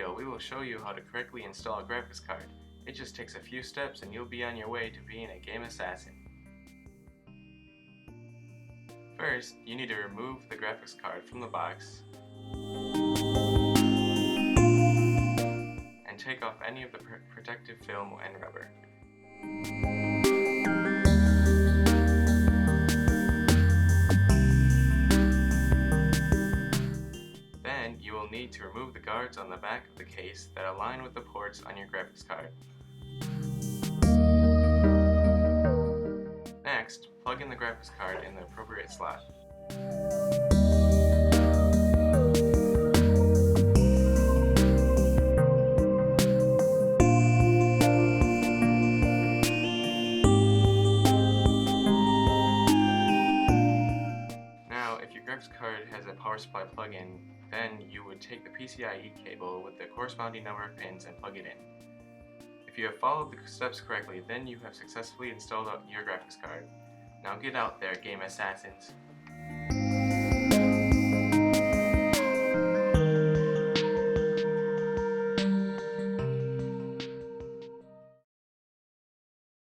video, we will show you how to correctly install a graphics card. It just takes a few steps and you'll be on your way to being a game assassin. First, you need to remove the graphics card from the box and take off any of the protective film and rubber. Then, you will need to remove the guards on the back of the case that align with the ports on your graphics card. Next, plug in the graphics card in the appropriate slot. Now, if your graphics card has a power supply plug-in, then you would take the PCIe cable with the corresponding number of pins and plug it in. If you have followed the steps correctly, then you have successfully installed your graphics card. Now get out there, game assassins!